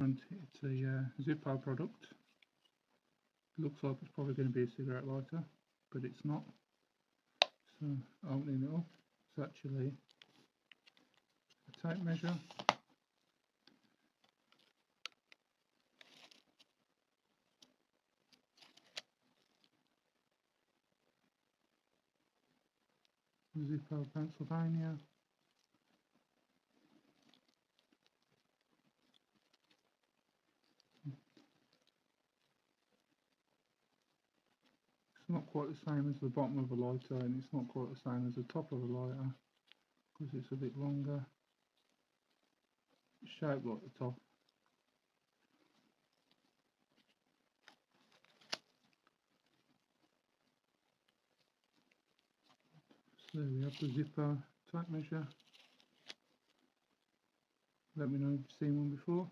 It's a Zippo product. Looks like it's probably going to be a cigarette lighter, but it's not. So opening it up, it's actually a tape measure. Zippo, Pennsylvania. It's not quite the same as the bottom of a lighter, and it's not quite the same as the top of a lighter because it's a bit longer. It's shaped like the top. So there we have the Zippo tape measure. Let me know if you've seen one before.